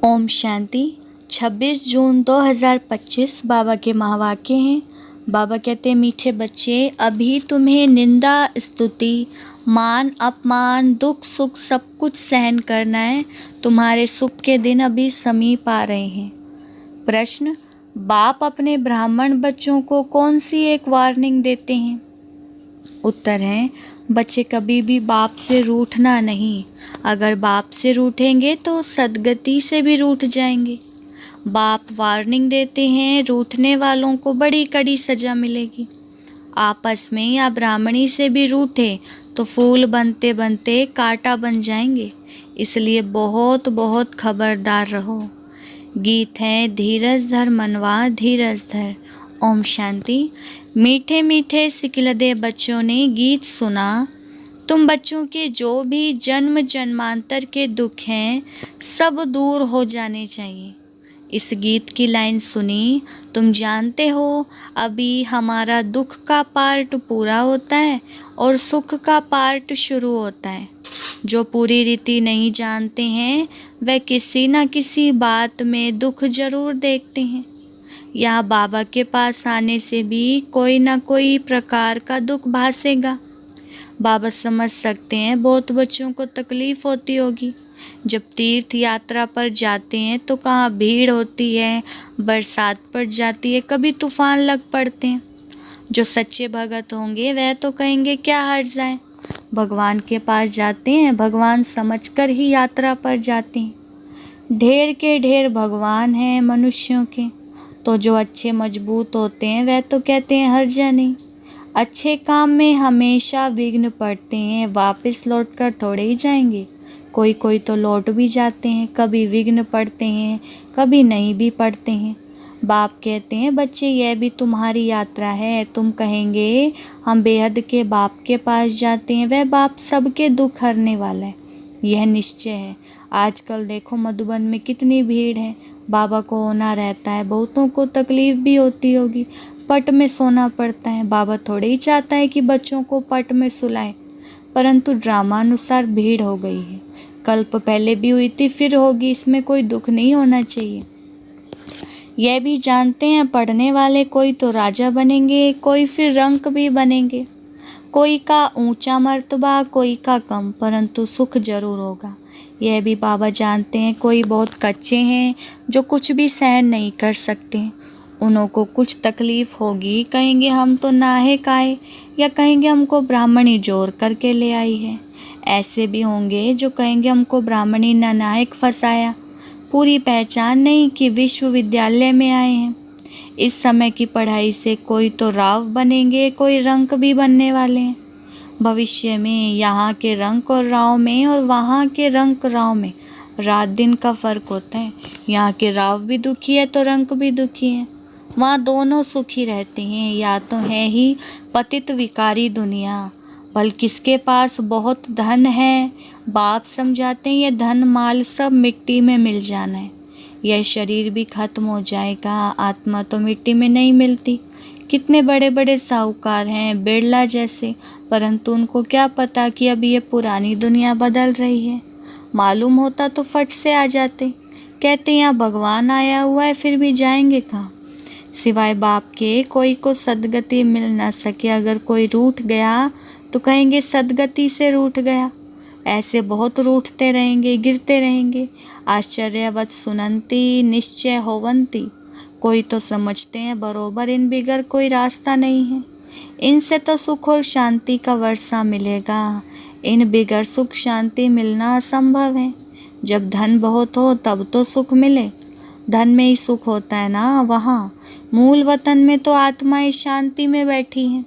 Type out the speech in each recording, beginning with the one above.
ओम शांति। 26 जून 2025 बाबा के महावाक्य हैं। बाबा कहते हैं, मीठे बच्चे, अभी तुम्हें निंदा, स्तुति, मान, अपमान, दुख, सुख सब कुछ सहन करना है। तुम्हारे सुख के दिन अभी समीप आ रहे हैं। प्रश्न, बाप अपने ब्राह्मण बच्चों को कौन सी एक वार्निंग देते हैं? उत्तर है, बच्चे कभी भी बाप से रूठना नहीं। अगर बाप से रूठेंगे तो सद्गति से भी रूठ जाएंगे। बाप वार्निंग देते हैं, रूठने वालों को बड़ी कड़ी सजा मिलेगी। आपस में या ब्राह्मणी से भी रूठे तो फूल बनते बनते कांटा बन जाएंगे। इसलिए बहुत बहुत खबरदार रहो। गीत है, धीरज धर मनवा धीरज धर। ओम शांति। मीठे मीठे सिकिलदे बच्चों ने गीत सुना। तुम बच्चों के जो भी जन्म जन्मांतर के दुख हैं सब दूर हो जाने चाहिए। इस गीत की लाइन सुनी, तुम जानते हो अभी हमारा दुख का पार्ट पूरा होता है और सुख का पार्ट शुरू होता है। जो पूरी रीति नहीं जानते हैं वह किसी न किसी बात में दुख जरूर देखते हैं। यहाँ बाबा के पास आने से भी कोई न कोई प्रकार का दुख भासेगा। बाबा समझ सकते हैं बहुत बच्चों को तकलीफ होती होगी। जब तीर्थ यात्रा पर जाते हैं तो कहाँ भीड़ होती है, बरसात पड़ जाती है, कभी तूफान लग पड़ते हैं। जो सच्चे भगत होंगे वह तो कहेंगे क्या हर्ज है। भगवान के पास जाते हैं, भगवान समझकर ही यात्रा पर जाते हैं। ढेर के ढेर भगवान हैं मनुष्यों के, तो जो अच्छे मजबूत होते हैं वह तो कहते हैं हर्जा नहीं। अच्छे काम में हमेशा विघ्न पड़ते हैं, वापस लौटकर थोड़े ही जाएंगे। कोई कोई तो लौट भी जाते हैं, कभी विघ्न पड़ते हैं, कभी नहीं भी पड़ते हैं। बाप कहते हैं, बच्चे यह भी तुम्हारी यात्रा है। तुम कहेंगे हम बेहद के बाप के पास जाते हैं, वह बाप सबके दुख हरने वाला है, यह निश्चय है। आजकल देखो मधुबन में कितनी भीड़ है। बाबा को होना रहता है, बहुतों को तकलीफ भी होती होगी, पट में सोना पड़ता है। बाबा थोड़े ही चाहता है कि बच्चों को पट में सुलाए, परंतु ड्रामानुसार भीड़ हो गई है। कल्प पहले भी हुई थी, फिर होगी, इसमें कोई दुख नहीं होना चाहिए। यह भी जानते हैं पढ़ने वाले कोई तो राजा बनेंगे, कोई फिर रंक भी बनेंगे। कोई का ऊंचा मर्तबा, कोई का कम, परंतु सुख जरूर होगा। यह भी बाबा जानते हैं कोई बहुत कच्चे हैं जो कुछ भी सहन नहीं कर सकते। उन्हों को कुछ तकलीफ होगी, कहेंगे हम तो नाहक आए, या कहेंगे हमको ब्राह्मणी जोर करके ले आई है। ऐसे भी होंगे जो कहेंगे हमको ब्राह्मणी ने नाहक फंसाया, पूरी पहचान नहीं कि विश्वविद्यालय में आए हैं। इस समय की पढ़ाई से कोई तो राव बनेंगे, कोई रंक भी बनने वाले हैं। भविष्य में यहाँ के रंक और राव में और वहाँ के रंक राव में रात दिन का फर्क होता है। यहाँ के राव भी दुखी है तो रंक भी दुखी है, वहाँ दोनों सुखी रहते हैं। या तो है ही पतित विकारी दुनिया। भल किसके पास बहुत धन है, बाप समझाते हैं ये धन माल सब मिट्टी में मिल जाना है। यह शरीर भी खत्म हो जाएगा, आत्मा तो मिट्टी में नहीं मिलती। कितने बड़े बड़े साहूकार हैं, बिरला जैसे, परंतु उनको क्या पता कि अभी ये पुरानी दुनिया बदल रही है। मालूम होता तो फट से आ जाते। कहते हैं यहाँ भगवान आया हुआ है, फिर भी जाएंगे कहाँ? सिवाय बाप के कोई को सद्गति मिल न सके। अगर कोई रूठ गया तो कहेंगे सद्गति से रूठ गया। ऐसे बहुत रूठते रहेंगे, गिरते रहेंगे। आश्चर्यवत सुनंती निश्चय होवंती। कोई तो समझते हैं बरोबर इन बिगर कोई रास्ता नहीं है, इनसे तो सुख और शांति का वर्षा मिलेगा। इन बिगर सुख शांति मिलना असंभव है। जब धन बहुत हो तब तो सुख मिले, धन में ही सुख होता है ना। वहाँ मूल वतन में तो आत्माएं शांति में बैठी हैं।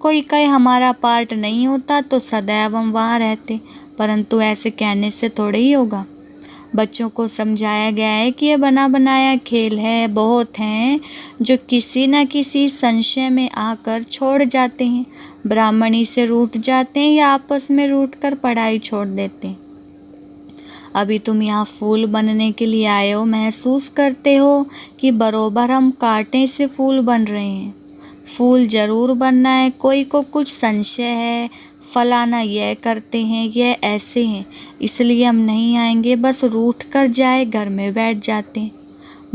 कोई कहे हमारा पार्ट नहीं होता तो सदैव हम वहाँ रहते, परंतु ऐसे कहने से थोड़े ही होगा। बच्चों को समझाया गया है कि ये बना बनाया खेल है। बहुत हैं जो किसी न किसी संशय में आकर छोड़ जाते हैं, ब्राह्मणी से रूठ जाते हैं या आपस में रूठ कर पढ़ाई छोड़ देते हैं। अभी तुम यहाँ फूल बनने के लिए आए हो, महसूस करते हो कि बरोबर हम कांटे से फूल बन रहे हैं। फूल जरूर बनना है। कोई को कुछ संशय है, फलाना यह करते हैं, यह ऐसे हैं, इसलिए हम नहीं आएंगे, बस रूठ कर जाए घर में बैठ जाते हैं।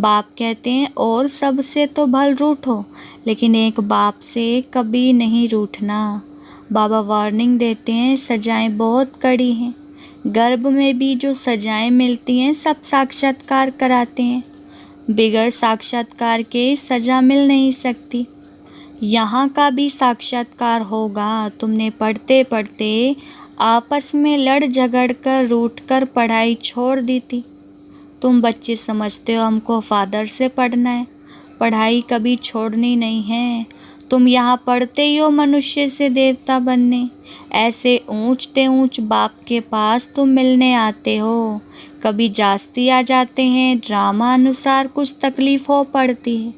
बाप कहते हैं और सबसे तो भल रूठो, लेकिन एक बाप से कभी नहीं रूठना। बाबा वार्निंग देते हैं, सजाएं बहुत कड़ी हैं। गर्भ में भी जो सजाएं मिलती हैं सब साक्षात्कार कराते हैं। बिगड़ साक्षात्कार के सजा मिल नहीं सकती। यहाँ का भी साक्षात्कार होगा। तुमने पढ़ते पढ़ते आपस में लड़ झगड़ कर रूठ कर पढ़ाई छोड़ दी थी। तुम बच्चे समझते हो हमको फादर से पढ़ना है, पढ़ाई कभी छोड़नी नहीं है। तुम यहाँ पढ़ते ही हो मनुष्य से देवता बनने। ऐसे ऊंचते ऊंच बाप के पास तुम मिलने आते हो। कभी जास्ती आ जाते हैं, ड्रामा अनुसार कुछ तकलीफ हो पड़ती है।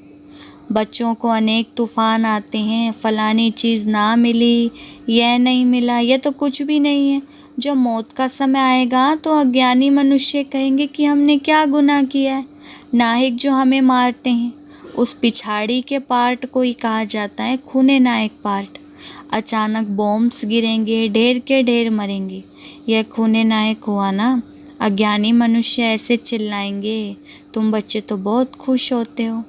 बच्चों को अनेक तूफान आते हैं, फलानी चीज़ ना मिली, यह नहीं मिला, यह तो कुछ भी नहीं है। जब मौत का समय आएगा तो अज्ञानी मनुष्य कहेंगे कि हमने क्या गुनाह किया है। नाहिक जो हमें मारते हैं, उस पिछाड़ी के पार्ट को ही कहा जाता है खूने नायक पार्ट। अचानक बॉम्ब्स गिरेंगे, ढेर के ढेर मरेंगे, यह खूने नायक हुआ ना। अज्ञानी मनुष्य ऐसे चिल्लाएंगे। तुम बच्चे तो बहुत खुश होते हो,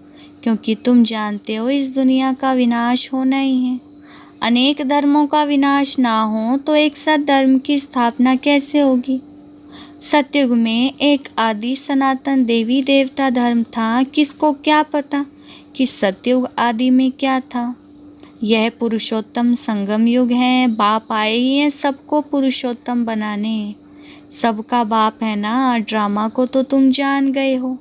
क्योंकि तुम जानते हो इस दुनिया का विनाश होना ही है। अनेक धर्मों का विनाश ना हो तो एक साथ धर्म की स्थापना कैसे होगी। सतयुग में एक आदि सनातन देवी देवता धर्म था। किसको क्या पता कि सतयुग आदि में क्या था। यह पुरुषोत्तम संगम युग है। बाप आए ही हैं सबको पुरुषोत्तम बनाने। सबका बाप है ना। ड्रामा को तो तुम जान गए हो।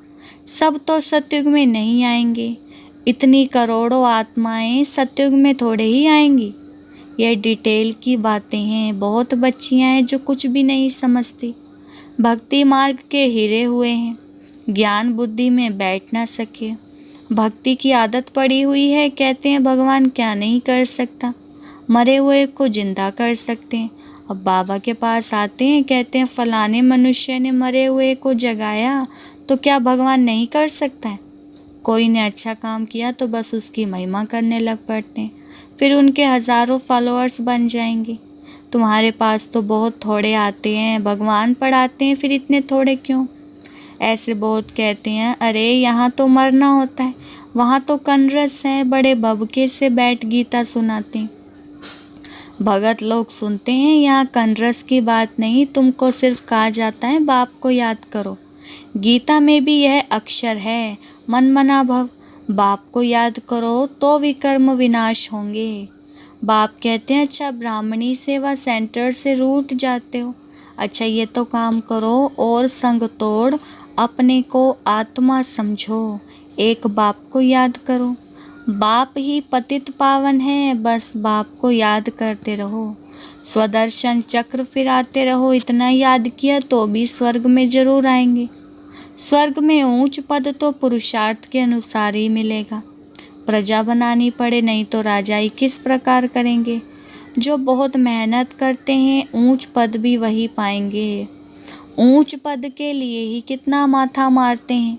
सब तो सतयुग में नहीं आएंगे। इतनी करोड़ों आत्माएं सतयुग में थोड़े ही आएंगी। यह डिटेल की बातें हैं। बहुत बच्चियां हैं जो कुछ भी नहीं समझती। भक्ति मार्ग के हिरे हुए हैं, ज्ञान बुद्धि में बैठ ना सके। भक्ति की आदत पड़ी हुई है। कहते हैं भगवान क्या नहीं कर सकता, मरे हुए को जिंदा कर सकते हैं। अब बाबा के पास आते हैं, कहते हैं फलाने मनुष्य ने मरे हुए को जगाया, तो क्या भगवान नहीं कर सकता है। कोई ने अच्छा काम किया तो बस उसकी महिमा करने लग पड़ते हैं। फिर उनके हज़ारों फॉलोअर्स बन जाएंगे। तुम्हारे पास तो बहुत थोड़े आते हैं, भगवान पढ़ाते हैं, फिर इतने थोड़े क्यों। ऐसे बहुत कहते हैं, अरे यहाँ तो मरना होता है, वहाँ तो कनरस है, बड़े भभके से बैठ गीता सुनाते हैं। भगत लोग सुनते हैं, यहाँ कनरस की बात नहीं, तुमको सिर्फ कहा जाता है बाप को याद करो। गीता में भी यह अक्षर है, मन मना भव। बाप को याद करो तो विकर्म विनाश होंगे। बाप कहते हैं अच्छा ब्राह्मणी सेवा सेंटर से रूठ जाते हो, अच्छा ये तो काम करो और संग तोड़ अपने को आत्मा समझो। एक बाप को याद करो। बाप ही पतित पावन है, बस बाप को याद करते रहो। स्वदर्शन चक्र फिराते रहो। इतना याद किया तो भी स्वर्ग में जरूर आएंगे। स्वर्ग में ऊंच पद तो पुरुषार्थ के अनुसार ही मिलेगा। प्रजा बनानी पड़े, नहीं तो राजाई किस प्रकार करेंगे। जो बहुत मेहनत करते हैं ऊंच पद भी वही पाएंगे। ऊंच पद के लिए ही कितना माथा मारते हैं।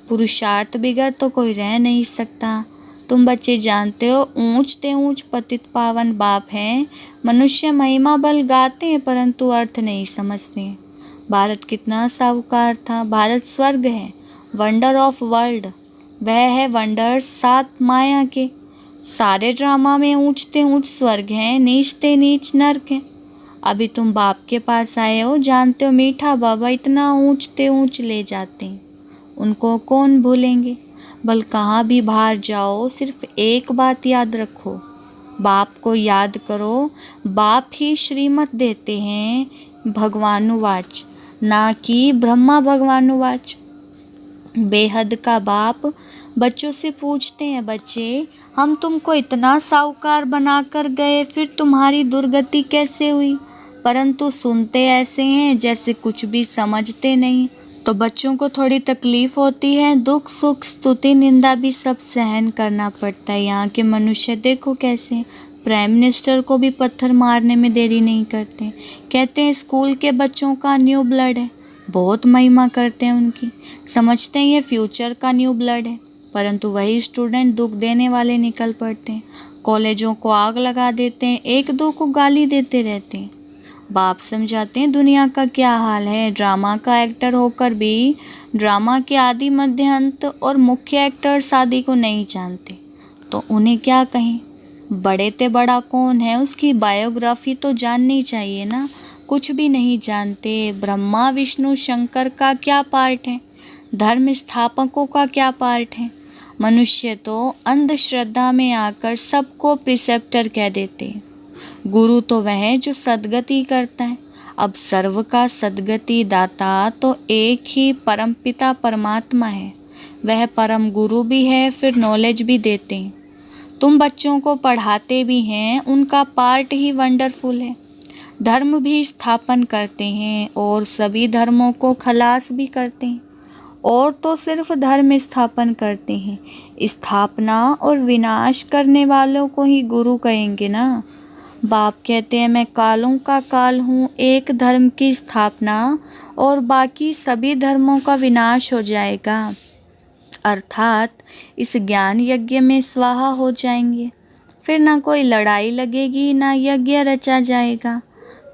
पुरुषार्थ बिगड़ तो कोई रह नहीं सकता। तुम बच्चे जानते हो ऊंचते ऊंच पतित पावन बाप हैं। मनुष्य महिमा बल गाते हैं परंतु अर्थ नहीं समझते हैं। भारत कितना साहूकार था। भारत स्वर्ग है, वंडर ऑफ वर्ल्ड। वह है वंडर्स 7 माया के। सारे ड्रामा में ऊंचते ऊंच स्वर्ग हैं, नीचते नीच नर्क हैं। अभी तुम बाप के पास आए हो, जानते हो मीठा बाबा इतना ऊंचते ऊंच ले जाते हैं, उनको कौन भूलेंगे। बल कहाँ भी बाहर जाओ सिर्फ एक बात याद रखो, बाप को याद करो। बाप ही श्रीमत देते हैं भगवानुवाच, ना कि ब्रह्मा भगवानुवाच। बेहद का बाप बच्चों से पूछते हैं, बच्चे हम तुमको इतना साहूकार बना कर गए, फिर तुम्हारी दुर्गति कैसे हुई। परंतु सुनते ऐसे हैं जैसे कुछ भी समझते नहीं। तो बच्चों को थोड़ी तकलीफ होती है, दुख सुख स्तुति निंदा भी सब सहन करना पड़ता है। यहाँ के मनुष्य देखो कैसे, प्राइम मिनिस्टर को भी पत्थर मारने में देरी नहीं करते। कहते हैं स्कूल के बच्चों का न्यू ब्लड है, बहुत महिमा करते हैं उनकी, समझते हैं ये फ्यूचर का न्यू ब्लड है, परंतु वही स्टूडेंट दुख देने वाले निकल पड़ते हैं। कॉलेजों को आग लगा देते हैं, एक दो को गाली देते रहते हैं। बाप समझाते हैं दुनिया का क्या हाल है। ड्रामा का एक्टर होकर भी ड्रामा के आदि मध्य अंत और मुख्य एक्टर शादी को नहीं जानते, तो उन्हें क्या कहें। बड़े ते बड़ा कौन है, उसकी बायोग्राफी तो जाननी चाहिए ना, कुछ भी नहीं जानते। ब्रह्मा विष्णु शंकर का क्या पार्ट है, धर्म स्थापकों का क्या पार्ट है। मनुष्य तो अंधश्रद्धा में आकर सबको प्रिसेप्टर कह देते हैं। गुरु तो वह है जो सद्गति करता है। अब सर्व का सद्गति दाता तो एक ही परमपिता परमात्मा है, वह परम गुरु भी है, फिर नॉलेज भी देते हैं। तुम बच्चों को पढ़ाते भी हैं, उनका पार्ट ही वंडरफुल है। धर्म भी स्थापन करते हैं और सभी धर्मों को खलास भी करते हैं। और तो सिर्फ धर्म स्थापन करते हैं, स्थापना और विनाश करने वालों को ही गुरु कहेंगे ना। बाप कहते हैं मैं कालों का काल हूँ, एक धर्म की स्थापना और बाकी सभी धर्मों का विनाश हो जाएगा, अर्थात इस ज्ञान यज्ञ में स्वाहा हो जाएंगे। फिर ना कोई लड़ाई लगेगी, ना यज्ञ रचा जाएगा।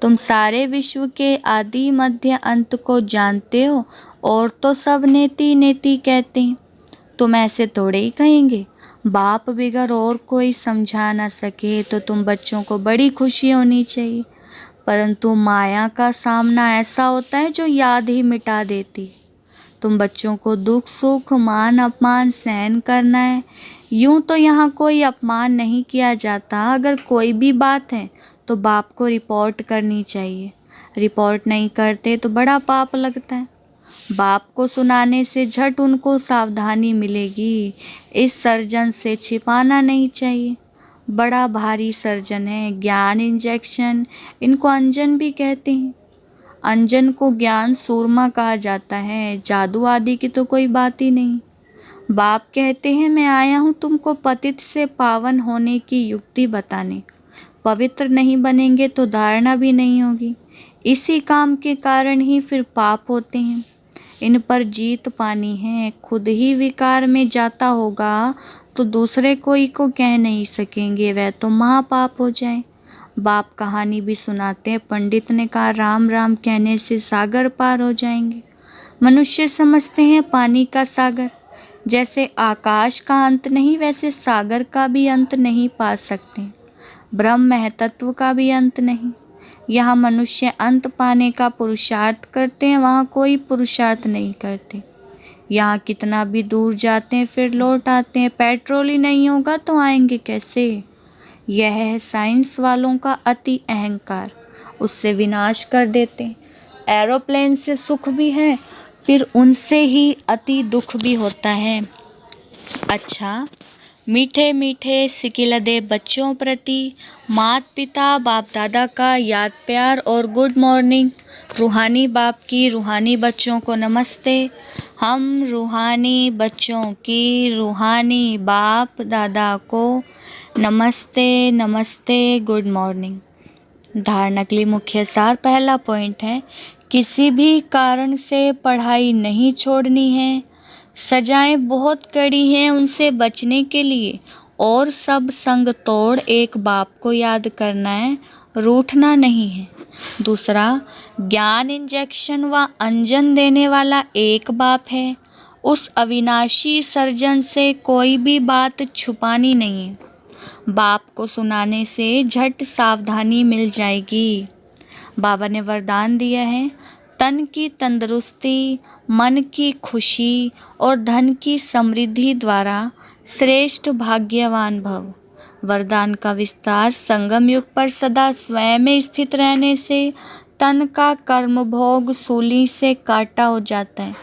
तुम सारे विश्व के आदि मध्य अंत को जानते हो और तो सब नेति नेति कहते हैं। तुम ऐसे थोड़े ही कहेंगे। बाप बिगर और कोई समझा ना सके तो तुम बच्चों को बड़ी खुशी होनी चाहिए, परंतु माया का सामना ऐसा होता है जो याद ही मिटा देती। तुम बच्चों को दुख सुख मान अपमान सहन करना है। यूं तो यहाँ कोई अपमान नहीं किया जाता, अगर कोई भी बात है तो बाप को रिपोर्ट करनी चाहिए। रिपोर्ट नहीं करते तो बड़ा पाप लगता है। बाप को सुनाने से झट उनको सावधानी मिलेगी। इस सर्जन से छिपाना नहीं चाहिए, बड़ा भारी सर्जन है। ज्ञान इंजेक्शन, इनको अंजन भी कहते हैं। अंजन को ज्ञान सूरमा कहा जाता है, जादू आदि की तो कोई बात ही नहीं। बाप कहते हैं मैं आया हूँ तुमको पतित से पावन होने की युक्ति बताने। पवित्र नहीं बनेंगे तो धारणा भी नहीं होगी, इसी काम के कारण ही फिर पाप होते हैं। इन पर जीत पानी है। खुद ही विकार में जाता होगा तो दूसरे कोई को कह नहीं सकेंगे, वह तो महापाप हो जाए। बाप कहानी भी सुनाते हैं। पंडित ने कहा राम राम कहने से सागर पार हो जाएंगे। मनुष्य समझते हैं पानी का सागर, जैसे आकाश का अंत नहीं वैसे सागर का भी अंत नहीं पा सकते। ब्रह्म महतत्व का भी अंत नहीं। यहाँ मनुष्य अंत पाने का पुरुषार्थ करते हैं, वहाँ कोई पुरुषार्थ नहीं करते। यहाँ कितना भी दूर जाते हैं फिर लौट आते हैं। पेट्रोल ही नहीं होगा तो आएंगे कैसे। यह है साइंस वालों का अति अहंकार, उससे विनाश कर देते हैं। एरोप्लेन से सुख भी है, फिर उनसे ही अति दुख भी होता है। अच्छा, मीठे मीठे सिकिलदे बच्चों प्रति माता पिता बाप दादा का याद प्यार और गुड मॉर्निंग। रूहानी बाप की रूहानी बच्चों को नमस्ते। हम रूहानी बच्चों की रूहानी बाप दादा को नमस्ते नमस्ते, गुड मॉर्निंग। धारणा के लिए मुख्य सार। पहला पॉइंट है किसी भी कारण से पढ़ाई नहीं छोड़नी है। सजाएं बहुत कड़ी हैं, उनसे बचने के लिए और सब संग तोड़ एक बाप को याद करना है, रूठना नहीं है। दूसरा, ज्ञान इंजेक्शन व अंजन देने वाला एक बाप है, उस अविनाशी सर्जन से कोई भी बात छुपानी नहीं है। बाप को सुनाने से झट सावधानी मिल जाएगी। बाबा ने वरदान दिया है तन की तंदुरुस्ती, मन की खुशी और धन की समृद्धि द्वारा श्रेष्ठ भाग्यवान भव। वरदान का विस्तार। संगम युग पर सदा स्वयं में स्थित रहने से तन का कर्म भोग सूली से काटा हो जाता है।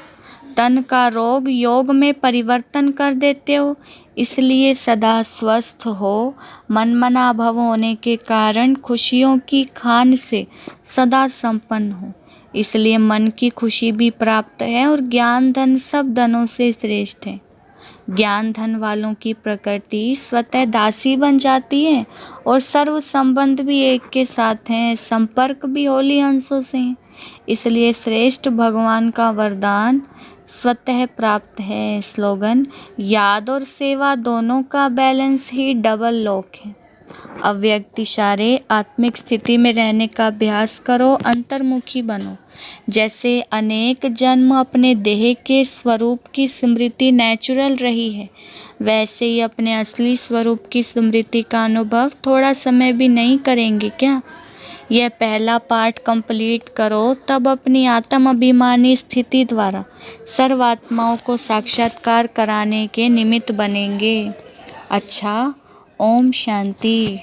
तन का रोग योग में परिवर्तन कर देते हो, इसलिए सदा स्वस्थ हो। मनमना भव होने के कारण खुशियों की खान से सदा संपन्न हो, इसलिए मन की खुशी भी प्राप्त है और ज्ञान धन सब धनों से श्रेष्ठ है। ज्ञान धन वालों की प्रकृति स्वतः दासी बन जाती है और सर्व संबंध भी एक के साथ हैं, संपर्क भी होली अंशों से हैं। इसलिए श्रेष्ठ भगवान का वरदान स्वतः प्राप्त है। स्लोगन, याद और सेवा दोनों का बैलेंस ही डबल लॉक है। अव्यक्त इशारे आत्मिक स्थिति में रहने का अभ्यास करो, अंतर्मुखी बनो। जैसे अनेक जन्म अपने देह के स्वरूप की स्मृति नेचुरल रही है, वैसे ही अपने असली स्वरूप की स्मृति का अनुभव थोड़ा समय भी नहीं करेंगे क्या? यह पहला पार्ट कंप्लीट करो, तब अपनी आत्म अभिमानी स्थिति द्वारा सर्वात्माओं को साक्षात्कार कराने के निमित्त बनेंगे। अच्छा, ओम शांति।